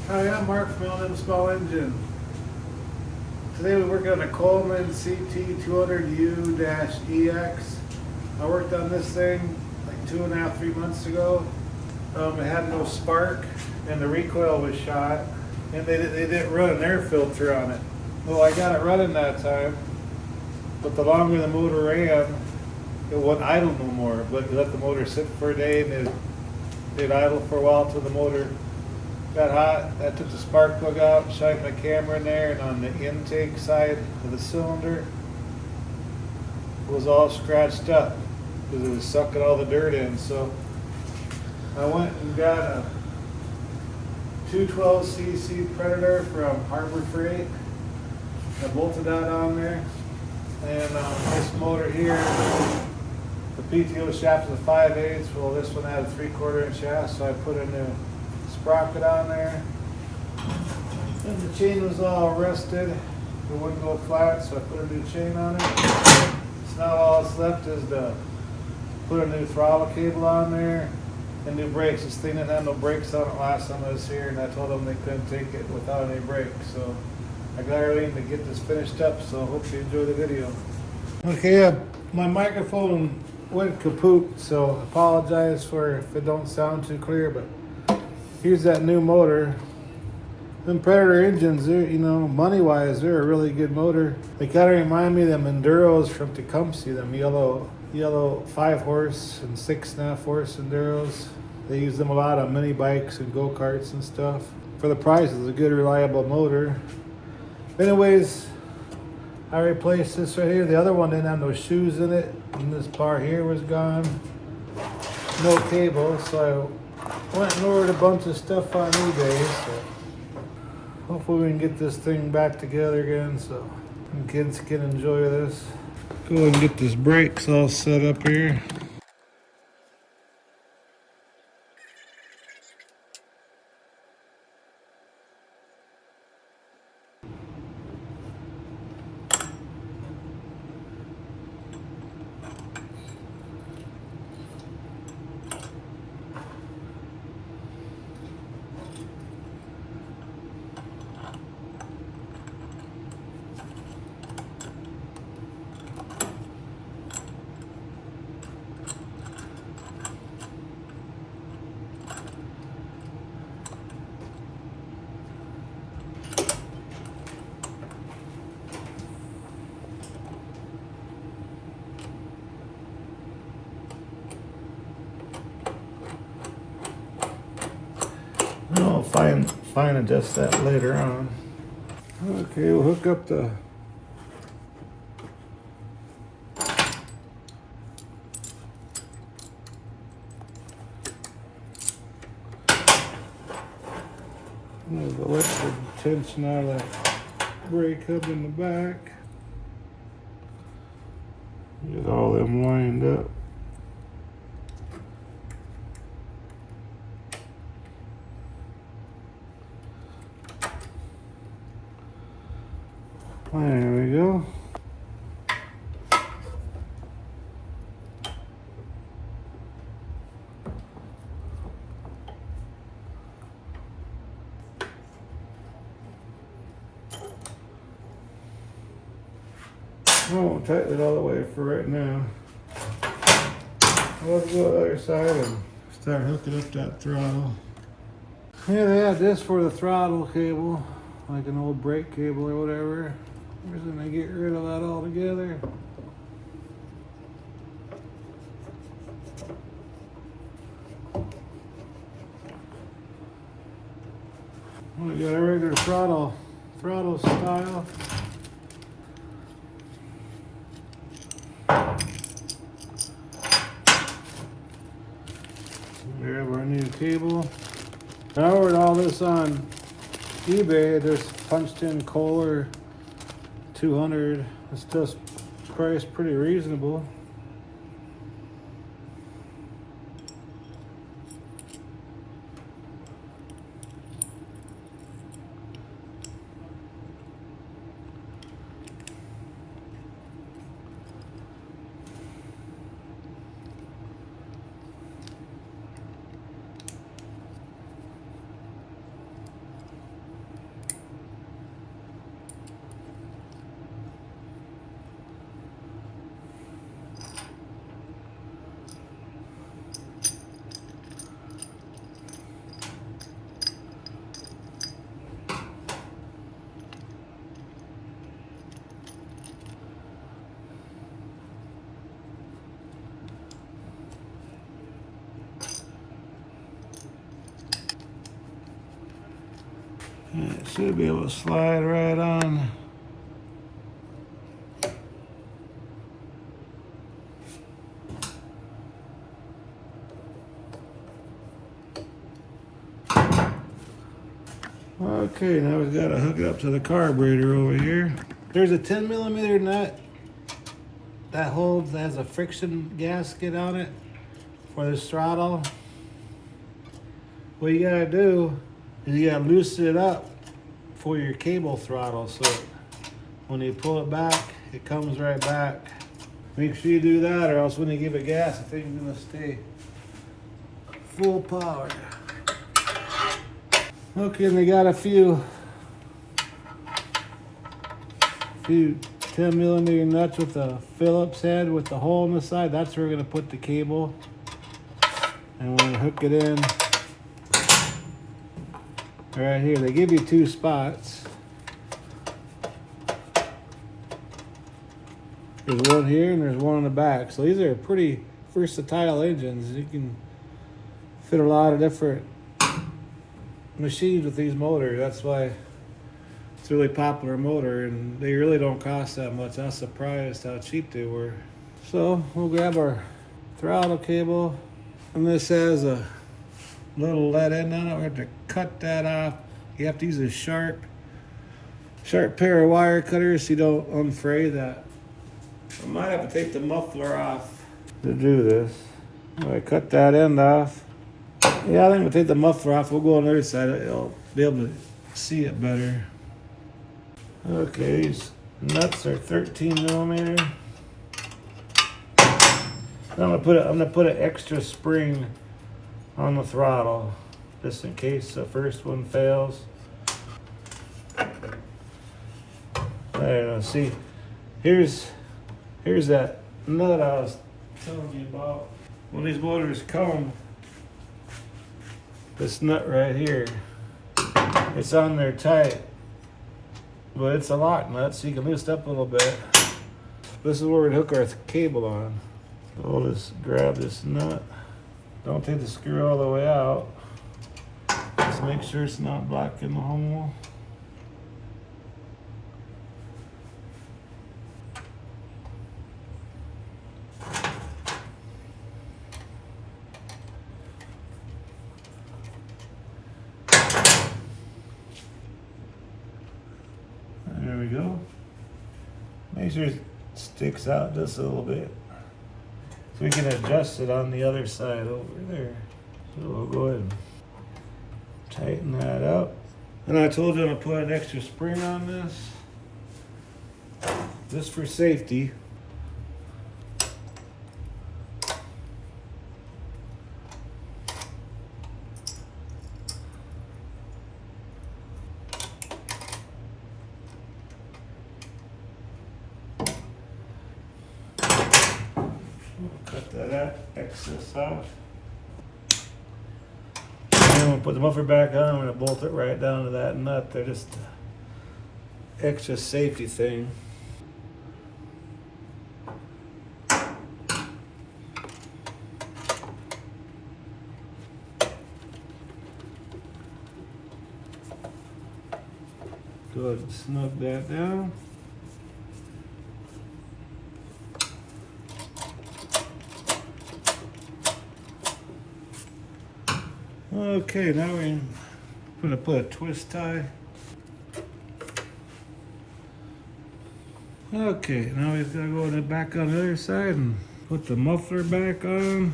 Hi, I'm Mark from L&M Small Engine. Today we work on a Coleman CT200U-EX. I worked on this thing like 2.5, 3 months ago. It had no spark and the recoil was shot, and they didn't run an air filter on it. Well, I got it running that time, but the longer the motor ran, it wouldn't idle no more. But you let the motor sit for a day and it'd idle for a while till the motor got hot. I took the spark plug out, shined my camera in there, and on the intake side of the cylinder, it was all scratched up because it was sucking all the dirt in. So I went and got a 212cc Predator from Harbor Freight. I bolted that on there, and this motor here, the PTO shaft is a 5/8. Well, this one had a 3/4 inch shaft, so I put a new sprocket on there. And the chain was all rusted. It wouldn't go flat, so I put a new chain on it. So now all that's left is to put a new throttle cable on there and new brakes. This thing didn't have no brakes on it last time I was here, and I told them they couldn't take it without any brakes. So I got everything to get this finished up, so I hope you enjoy the video. Okay, my microphone went kaput, so I apologize for if it don't sound too clear, but here's that new motor. Them Predator engines, they're, money-wise, they're a really good motor. They kind of remind me of them Enduros from Tecumseh, them yellow 5-horse and 6.5-horse Enduros. They use them a lot on mini bikes and go-karts and stuff. For the price, it's a good, reliable motor. Anyways, I replaced this right here. The other one didn't have no shoes in it, and this bar here was gone. No cable, so I went and ordered a bunch of stuff on eBay. So hopefully we can get this thing back together again so kids can enjoy this. Go ahead and get this brakes all set up here. I'll fine adjust that later on. Okay, we'll hook up the electric tension out of that brake hub in the back. Get all them lined up. There we go. I won't tighten it all the way for right now. Let's go to the other side and start hooking up that throttle. Yeah, they had this for the throttle cable, like an old brake cable or whatever. We're just gonna get rid of that altogether. We got a regular throttle style. Grab our new cable. I ordered all this on eBay. There's punched in Kohler 200. It's just priced pretty reasonable. It should be able to slide right on. Okay, now we've got to hook it up to the carburetor over here. There's a 10mm nut that has a friction gasket on it for this throttle. What you gotta do is you gotta loosen it up for your cable throttle, so when you pull it back, it comes right back. Make sure you do that, or else when you give it gas, the thing's gonna stay full power. Okay, and they got a few 10mm nuts with a Phillips head with the hole in the side. That's where we're gonna put the cable, and we're gonna hook it in right here. They give you 2 spots. There's one here and there's one on the back. So these are pretty versatile engines. You can fit a lot of different machines with these motors. That's why it's a really popular motor, and they really don't cost that much. I was surprised how cheap they were. So we'll grab our throttle cable, and this has a little lead end on it. We have to cut that off. You have to use a sharp pair of wire cutters so you don't unfray that. I might have to take the muffler off to do this. I cut that end off. Yeah, I think we'll take the muffler off. We'll go on the other side. I'll be able to see it better. Okay, these nuts are 13mm. I'm gonna put an extra spring on the throttle just in case the first one fails. There, see, here's that nut I was telling you about. When these motors come, this nut right here, it's on there tight, but it's a lock nut, so you can loosen up a little bit. This is where we'd hook our cable on. So we'll just grab this nut. Don't take the screw all the way out. Just make sure it's not blocking the hole. There we go. Make sure it sticks out just a little bit, so we can adjust it on the other side over there. So we'll go ahead and tighten that up. And I told you I'm gonna put an extra spring on this, just for safety. Cut that excess off. And we'll put the muffler back on. I'm going to bolt it right down to that nut. They're just extra safety thing. Go ahead and snug that down. Okay, now we're going to put a twist tie. Okay, now we've got to go back on the other side and put the muffler back on.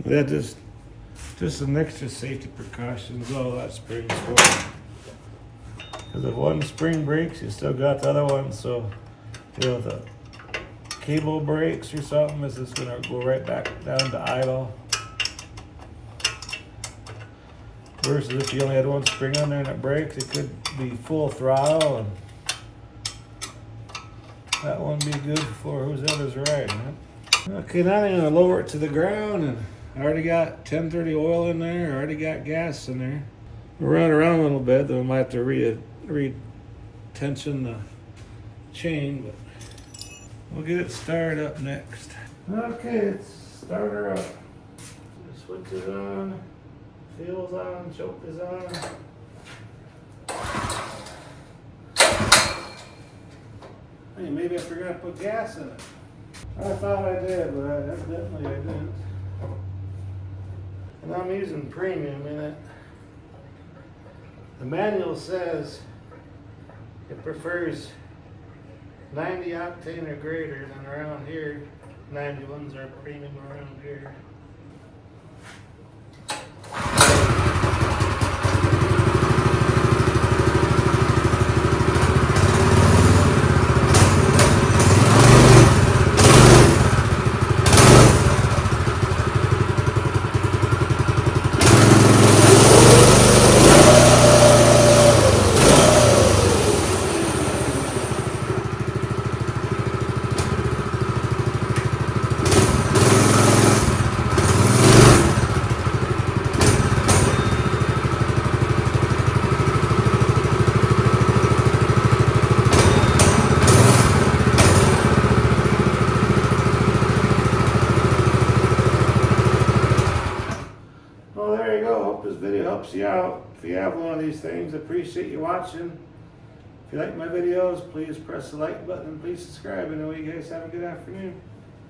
That just an extra safety precautions, all that spring's for. Because if one spring breaks, you still got the other one. So, you know, the cable breaks or something, is just gonna go right back down to idle. Versus if you only had one spring on there and it breaks, it could be full throttle, and that one be good for whoever's riding it. Okay, now I'm gonna lower it to the ground and I already got 1030 oil in there. I already got gas in there. We'll run it around a little bit, then we might have to re-tension the chain, but we'll get it started up next. Okay, let's start her up. Switch is on, fuel's on, choke is on. Hey, maybe I forgot to put gas in it. I thought I did, but evidently I didn't. And I'm using premium in it. The manual says it prefers 90 octane or greater, than around here 91s are premium around here. Well, there you go. Hope this video helps you out. If you have one of these things, I appreciate you watching. If you like my videos, please press the like button and please subscribe. I know you guys have a good afternoon.